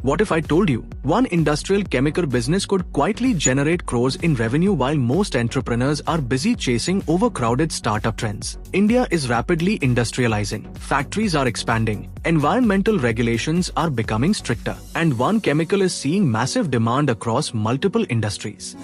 What if I told you one industrial chemical business could quietly generate crores in revenue while most entrepreneurs are busy chasing overcrowded startup trends? India is rapidly industrializing, factories are expanding, environmental regulations are becoming stricter, and one chemical is seeing massive demand across multiple industries.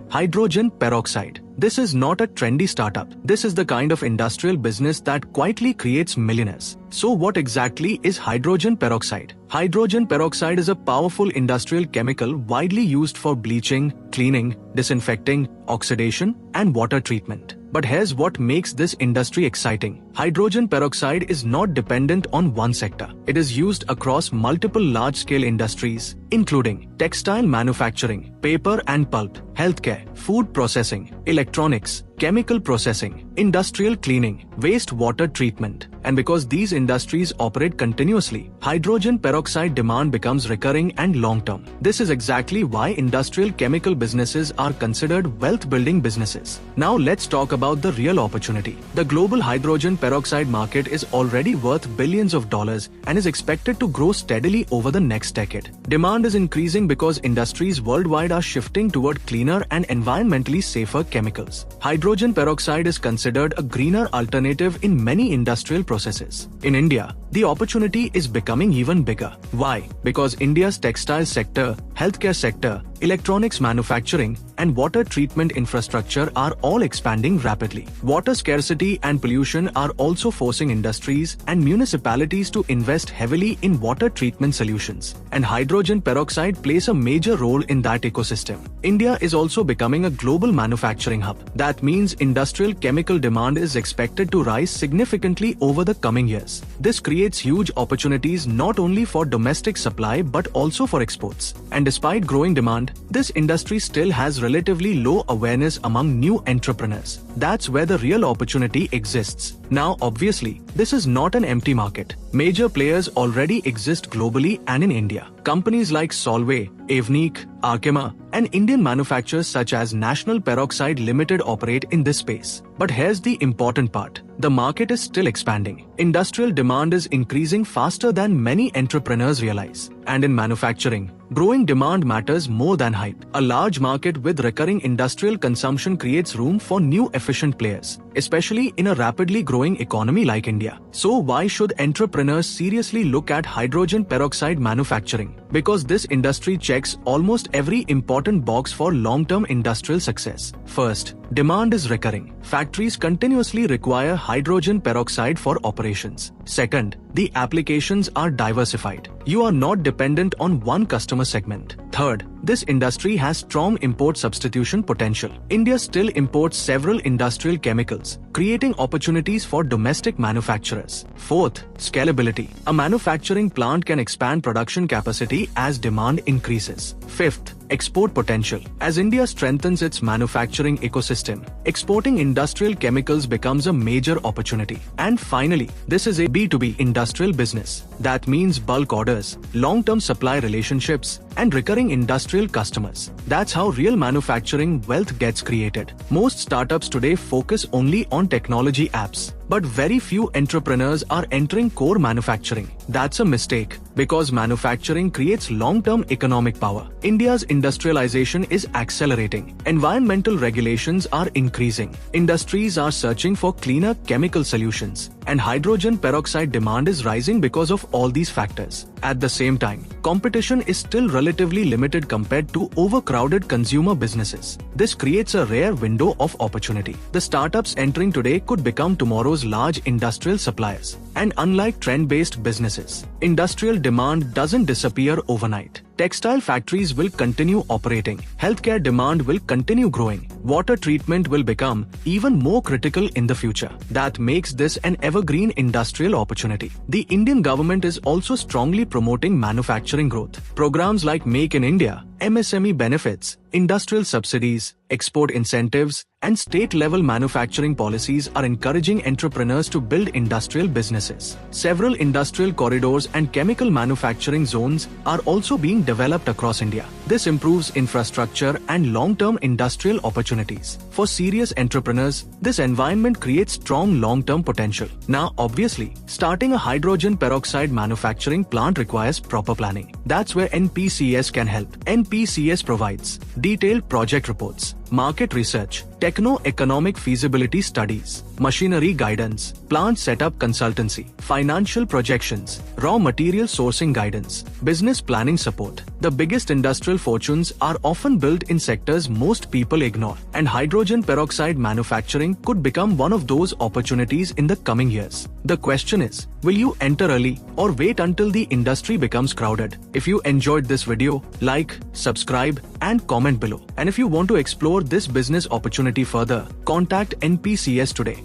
Hydrogen peroxide. This is not a trendy startup. This is the kind of industrial business that quietly creates millionaires. So what exactly is hydrogen peroxide? Hydrogen peroxide is a powerful industrial chemical widely used for bleaching, cleaning, disinfecting, oxidation, and water treatment. But here's what makes this industry exciting. Hydrogen peroxide is not dependent on one sector. It is used across multiple large-scale industries, including textile manufacturing, paper and pulp, healthcare, food processing, electronics, chemical processing, industrial cleaning, wastewater treatment. And because these industries operate continuously, hydrogen peroxide demand becomes recurring and long-term. This is exactly why industrial chemical businesses are considered wealth-building businesses. Now let's talk about the real opportunity. The global hydrogen peroxide market is already worth billions of dollars and is expected to grow steadily over the next decade. Demand is increasing because industries worldwide are shifting toward cleaner and environmentally safer chemicals. Hydrogen peroxide is considered a greener alternative in many industrial processes. In India, the opportunity is becoming even bigger. Why? Because India's textile sector, healthcare sector, electronics manufacturing, and water treatment infrastructure are all expanding rapidly. Water scarcity and pollution are also forcing industries and municipalities to invest heavily in water treatment solutions, and hydrogen peroxide plays a major role in that ecosystem. India is also becoming a global manufacturing hub. That means industrial chemical demand is expected to rise significantly over the coming years. This creates huge opportunities not only for domestic supply but also for exports. And despite growing demand, this industry still has relatively low awareness among new entrepreneurs. That's where the real opportunity exists. Now, obviously, this is not an empty market. Major players already exist globally and in India. Companies like Solvay, Avnic, Arkema, and Indian manufacturers such as National Peroxide Limited operate in this space. But here's the important part. The market is still expanding. Industrial demand is increasing faster than many entrepreneurs realize. And in manufacturing, growing demand matters more than hype. A large market with recurring industrial consumption creates room for new efficient players, especially in a rapidly growing economy like India. So why should entrepreneurs seriously look at hydrogen peroxide manufacturing? Because this industry checks almost every important box for long-term industrial success. First, demand is recurring. Factories continuously require hydrogen peroxide for operations. Second, the applications are diversified. You are not dependent on one customer segment. Third, this industry has strong import substitution potential. India still imports several industrial chemicals, creating opportunities for domestic manufacturers. Fourth, scalability. A manufacturing plant can expand production capacity as demand increases. Fifth, export potential. As India strengthens its manufacturing ecosystem, exporting industrial chemicals becomes a major opportunity. And finally, this is a B2B industrial business. That means bulk orders, long-term supply relationships, and recurring industrial customers. That's how real manufacturing wealth gets created. Most startups today focus only on technology apps, but very few entrepreneurs are entering core manufacturing. That's a mistake, because manufacturing creates long-term economic power. India's industrialization is accelerating. Environmental regulations are increasing. Industries are searching for cleaner chemical solutions, and hydrogen peroxide demand is rising because of all these factors. At the same time, competition is still relatively limited compared to overcrowded consumer businesses. This creates a rare window of opportunity. The startups entering today could become tomorrow's large industrial suppliers. And unlike trend-based businesses, industrial demand doesn't disappear overnight. Textile factories will continue operating. Healthcare demand will continue growing. Water treatment will become even more critical in the future. That makes this an evergreen industrial opportunity. The Indian government is also strongly promoting manufacturing growth. Programs like Make in India, MSME benefits, industrial subsidies, export incentives, and state-level manufacturing policies are encouraging entrepreneurs to build industrial businesses. Several industrial corridors and chemical manufacturing zones are also being developed across India. This improves infrastructure and long-term industrial opportunities. For serious entrepreneurs, this environment creates strong long-term potential. Now, obviously, starting a hydrogen peroxide manufacturing plant requires proper planning. That's where NPCS can help. NPCS provides detailed project reports, market research, techno-economic feasibility studies, machinery guidance, plant setup consultancy, financial projections, raw material sourcing guidance, business planning support. The biggest industrial fortunes are often built in sectors most people ignore, and hydrogen peroxide manufacturing could become one of those opportunities in the coming years. The question is, will you enter early or wait until the industry becomes crowded? If you enjoyed this video, like, subscribe, and comment below. And if you want to explore this business opportunity further, contact NPCS today.